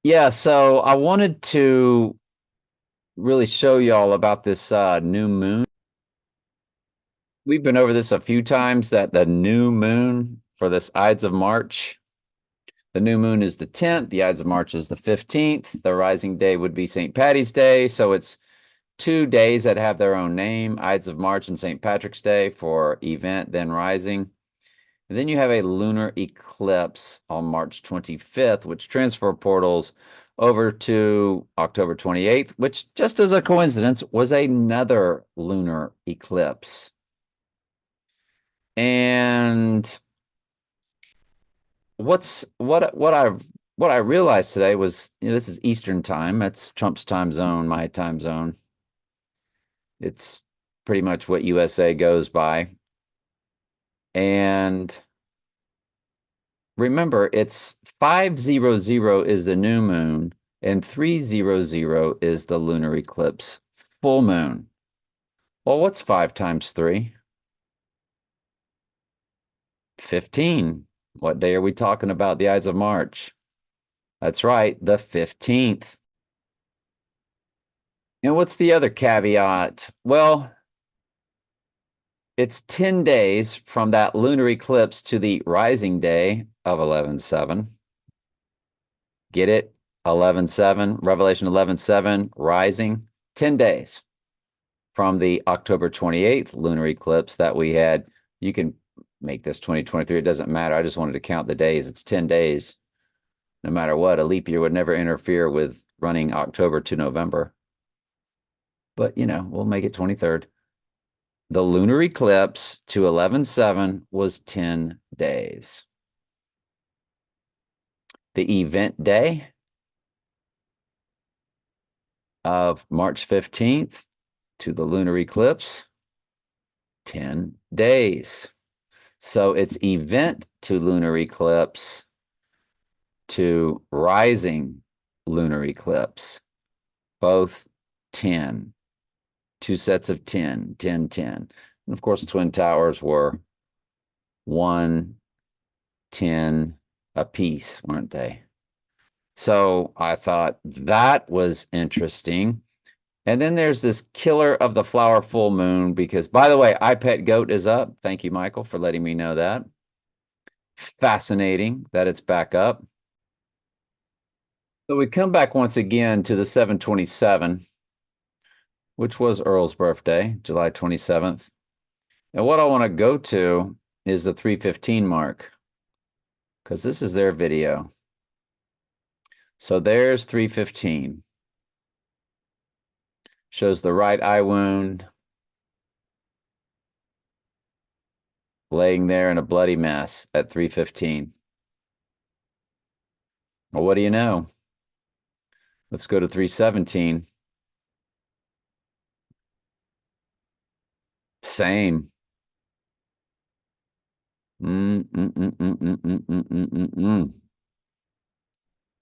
Yeah, so I wanted to really show y'all about this new moon. We've been over this a few times that the new moon for this Ides of March, the new moon is the 10th, the Ides of March is the 15th. The rising day would be St. Patty's Day. So it's 2 days that have their own name, Ides of March and St. Patrick's Day for event, then rising. And then you have a lunar eclipse on March 25th, which transfer portals over to October 28th, which just as a coincidence was another lunar eclipse. And what I realized today was, this is Eastern time. That's Trump's time zone, my time zone. It's pretty much what USA goes by. And remember, it's 500 is the new moon and 300 is the lunar eclipse full moon. Well, what's 5 times 3? 15. What day are we talking about the Ides of March? That's right, the 15th. And what's the other caveat? Well, it's 10 days from that lunar eclipse to the rising day of 11/7. Get it? 11/7, Revelation 11/7, rising. 10 days from the October 28th lunar eclipse that we had. You can make this 2023. It doesn't matter. I just wanted to count the days. It's 10 days. No matter what, a leap year would never interfere with running October to November. But, we'll make it 23rd. The lunar eclipse to 11/7 was 10 days. The event day of March 15th to the lunar eclipse, 10 days. So it's event to lunar eclipse to rising lunar eclipse, both 10, two sets of 10, 10, 10. And of course, the Twin Towers were 1, 10 apiece, weren't they? So I thought that was interesting. And then there's this killer of the flower full moon, because, by the way, I Pet Goat is up. Thank you, Michael, for letting me know that. Fascinating that it's back up. So we come back once again to the 727, which was Earl's birthday, July 27th. And what I want to go to is the 315 mark, because this is their video. So there's 315. Shows the right eye wound, laying there in a bloody mess at 315. Well, what do you know? Let's go to 317. Same.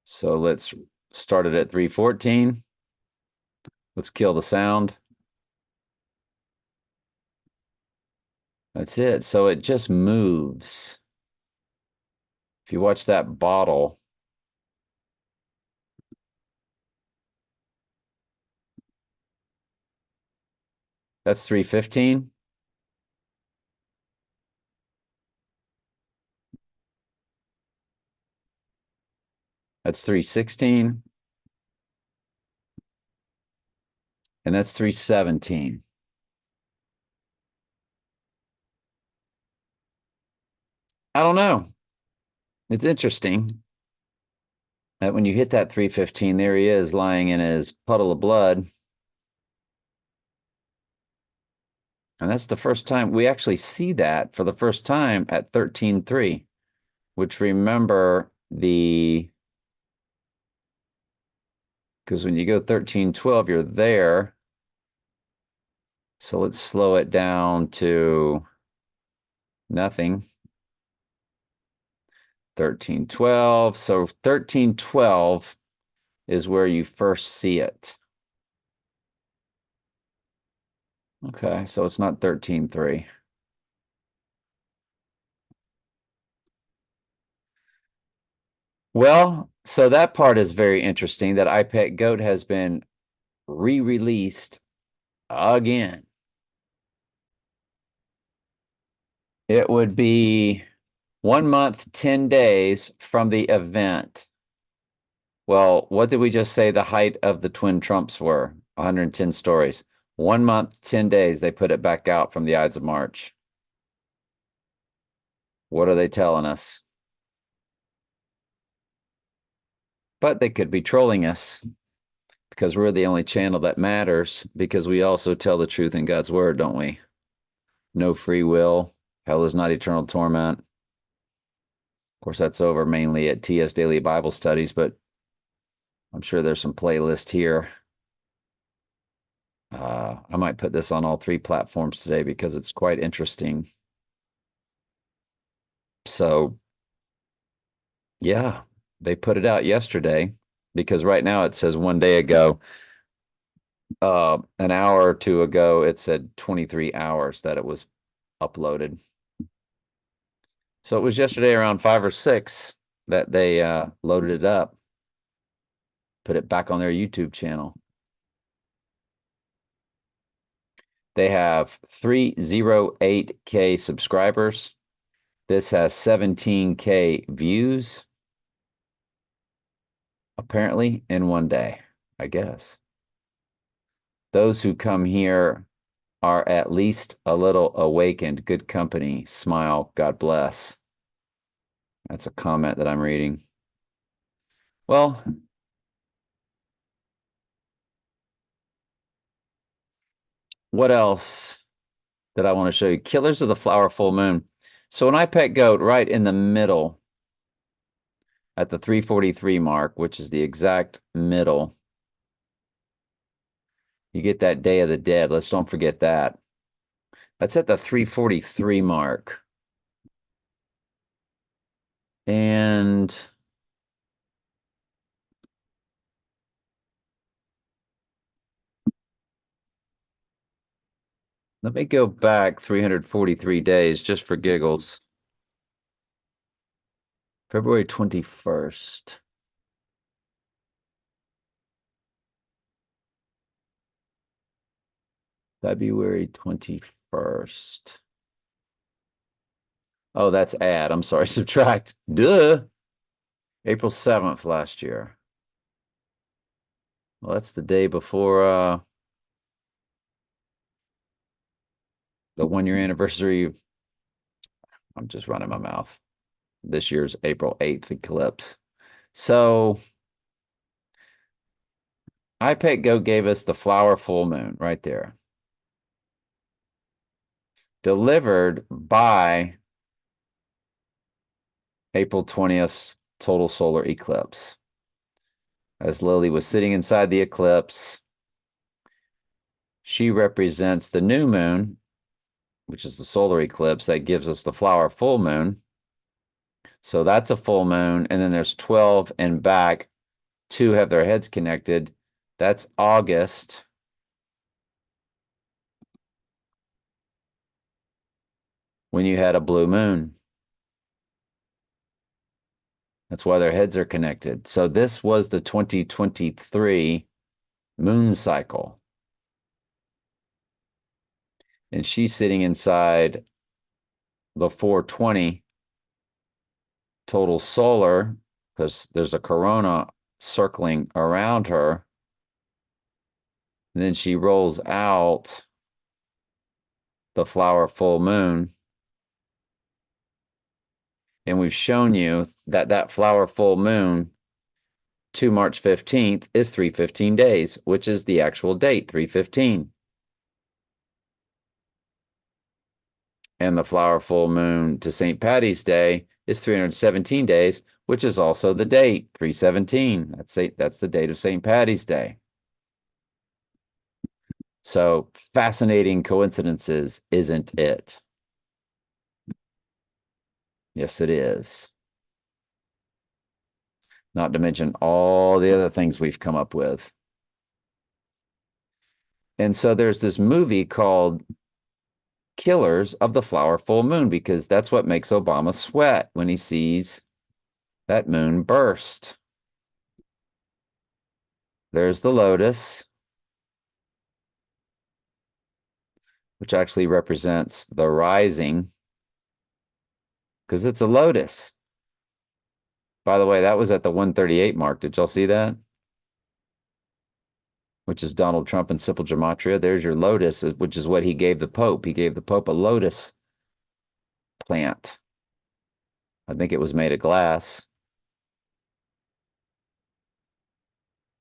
So let's start it at 314. Let's kill the sound. That's it. So it just moves. If you watch that bottle, that's 315. That's 316. And that's 317. I don't know. It's interesting that when you hit that 315, there he is lying in his puddle of blood. And that's the first time we actually see that for the first time at 13:3, which, remember, because when you go 13:12, you're there. So let's slow it down to nothing. 13:12. So 13:12 is where you first see it. Okay, so it's not 13:3. Well, So that part is very interesting that I Pet Goat has been re-released again. It would be 1 month, 10 days from the event. Well, what did we just say the height of the Twin Trumps were? 110 stories. 1 month, 10 days, they put it back out from the Ides of March. What are they telling us? But they could be trolling us because we're the only channel that matters because we also tell the truth in God's word, don't we? No free will. Hell is not eternal torment. Of course, that's over mainly at TS Daily Bible Studies, but I'm sure there's some playlist here. I might put this on all 3 platforms today because it's quite interesting. So, yeah, they put it out yesterday because right now it says 1 day ago. An hour or two ago, it said 23 hours that it was uploaded. So it was yesterday around 5 or 6 that they loaded it up, put it back on their YouTube channel. They have 308K subscribers. This has 17K views, apparently, in 1 day, I guess. Those who come here are at least a little awakened. Good company. Smile. God bless. That's a comment that I'm reading. Well, what else that I want to show you? Killers of the Flower Full Moon. So when I pet goat right in the middle at the 343 mark, which is the exact middle, you get that Day of the Dead. Let's don't forget that. That's at the 343 mark. And let me go back 343 days just for giggles. February 21st. February 21st. Oh, that's add. I'm sorry, subtract. Duh. April 7th last year. Well, that's the day before the 1 year anniversary. I'm just running my mouth. This year's April 8th eclipse. So iPet Go gave us the flower full moon right there. Delivered by April 20th's total solar eclipse. As Lily was sitting inside the eclipse, she represents the new moon, which is the solar eclipse that gives us the flower full moon. So that's a full moon. And then there's 12 and back. 2 have their heads connected. That's August. When you had a blue moon. That's why their heads are connected. So this was the 2023 moon cycle. And she's sitting inside the 420 total solar because there's a corona circling around her. And then she rolls out the flower full moon. And we've shown you that that flower full moon to March 15th is 315 days, which is the actual date, 315. And the flower full moon to St. Patty's Day is 317 days, which is also the date, 317. That's the date of St. Patty's Day. So fascinating coincidences, isn't it? Yes, it is. Not to mention all the other things we've come up with. And so there's this movie called Killers of the Flower Full Moon because that's what makes Obama sweat when he sees that moon burst. There's the lotus, which actually represents the rising because it's a lotus. By the way, that was at the 138 mark. Did y'all see that? Which is Donald Trump and simple gematria. There's your lotus, which is what he gave the Pope. He gave the Pope a lotus plant. I think it was made of glass.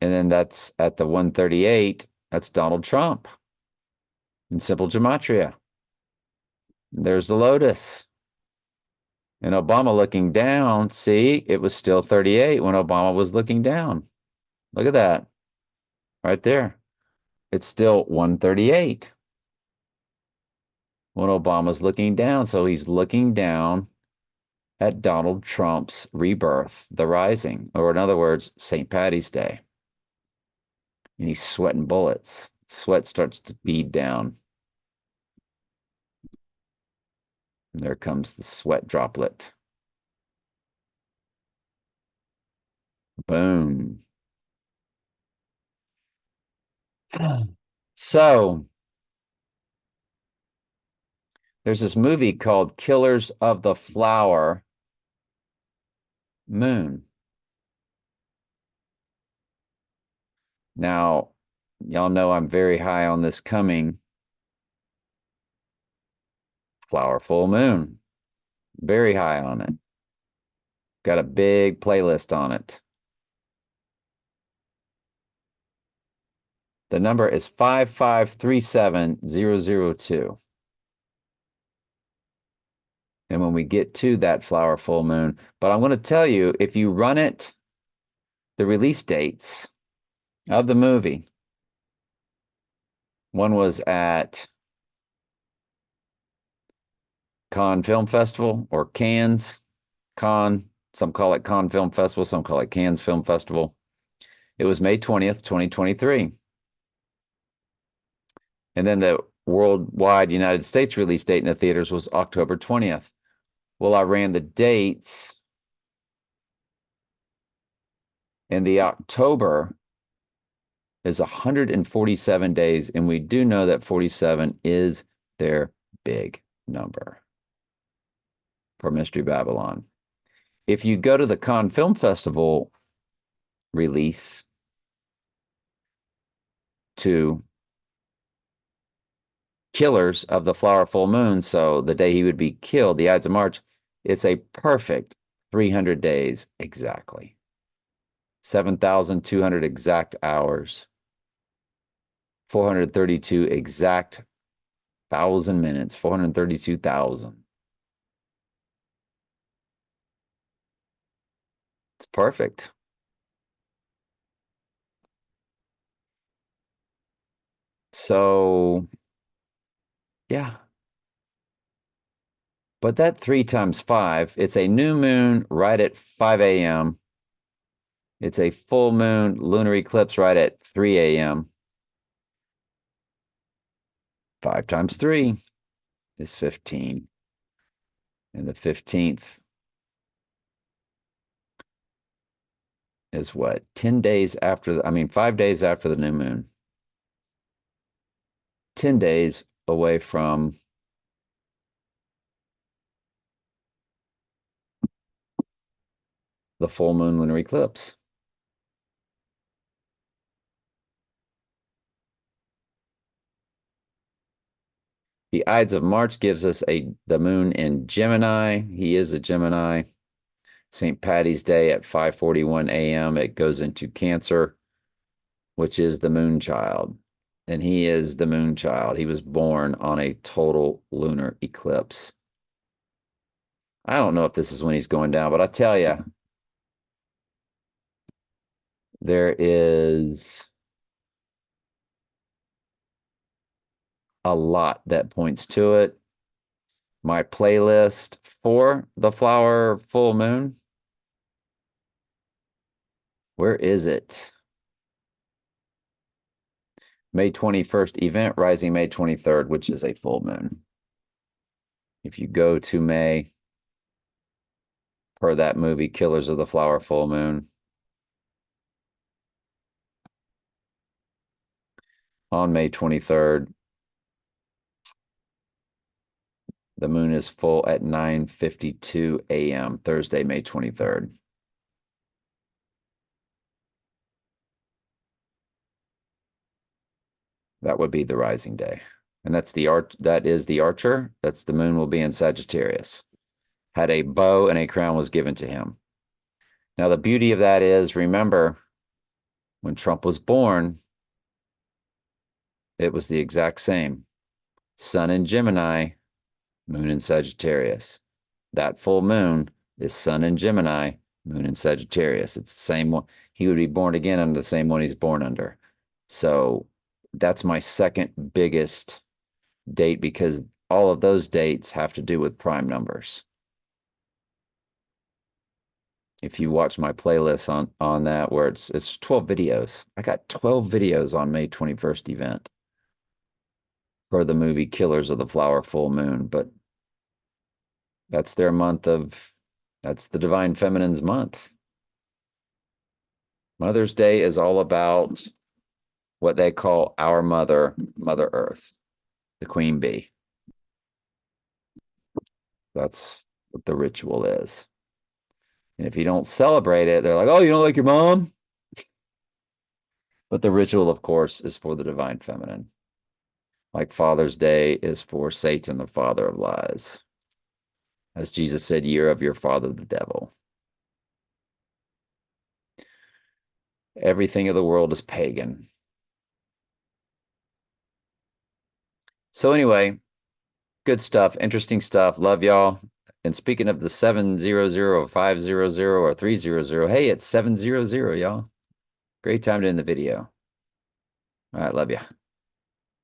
And then that's at the 138. That's Donald Trump in simple gematria. There's the lotus. And Obama looking down, see, it was still 38 when Obama was looking down. Look at that right there. It's still 138 when Obama's looking down. So he's looking down at Donald Trump's rebirth, the rising, or in other words, St. Patty's Day. And he's sweating bullets. Sweat starts to bead down. And there comes the sweat droplet. Boom. So there's this movie called Killers of the Flower Moon. Now, y'all know I'm very high on this coming flower full moon. Very high on it. Got a big playlist on it. The number is 5537002. And when we get to that flower full moon, but I'm going to tell you, if you run it, the release dates of the movie, one was at Cannes Film Festival or Cannes, some call it Cannes Film Festival, some call it Cannes Film Festival. It was May 20th, 2023. And then the worldwide United States release date in the theaters was October 20th. Well, I ran the dates, and the October is 147 days, and we do know that 47 is their big number for Mystery Babylon. If you go to the Cannes Film Festival release to Killers of the Flower Full Moon, so the day he would be killed, the Ides of March, it's a perfect 300 days exactly. 7,200 exact hours. 432 exact 1,000 minutes. 432,000. It's perfect. So, yeah. But that 3 times 5, it's a new moon right at 5 a.m. It's a full moon lunar eclipse right at 3 a.m. 5 times 3 is 15. And the 15th is what? 10 days after, 5 days after the new moon. 10 days away from the full moon lunar eclipse. The Ides of March gives us the moon in Gemini. He is a Gemini. St. Patty's Day at 5:41 a.m. It goes into Cancer, which is the moon child. And he is the moon child. He was born on a total lunar eclipse. I don't know if this is when he's going down, but I tell you, there is a lot that points to it. My playlist for the flower full moon. Where is it? May 21st event, rising May 23rd, which is a full moon. If you go to May, per that movie, Killers of the Flower Full Moon, On May 23rd, the moon is full at 9:52 a.m., Thursday, May 23rd. That would be the rising day. And that is the archer. That's the moon will be in Sagittarius. Had a bow and a crown was given to him. Now the beauty of that is, remember, when Trump was born, it was the exact same. Sun in Gemini, moon in Sagittarius. That full moon is Sun in Gemini, moon in Sagittarius. It's the same one. He would be born again under the same one he's born under. So that's my second biggest date because all of those dates have to do with prime numbers. If you watch my playlist on that where it's 12 videos. I got 12 videos on May 21st event for the movie Killers of the Flower Full Moon, but that's their month of that's the Divine Feminine's month. Mother's Day is all about what they call our mother, Mother Earth, the queen bee. That's what the ritual is. And if you don't celebrate it, they're like, oh, you don't like your mom? But the ritual, of course, is for the divine feminine. Like Father's Day is for Satan, the father of lies. As Jesus said, year of your father, the devil. Everything of the world is pagan. So anyway, good stuff, interesting stuff. Love y'all. And speaking of the 700 or 500 or 300, hey, it's 700, y'all. Great time to end the video. All right, love ya.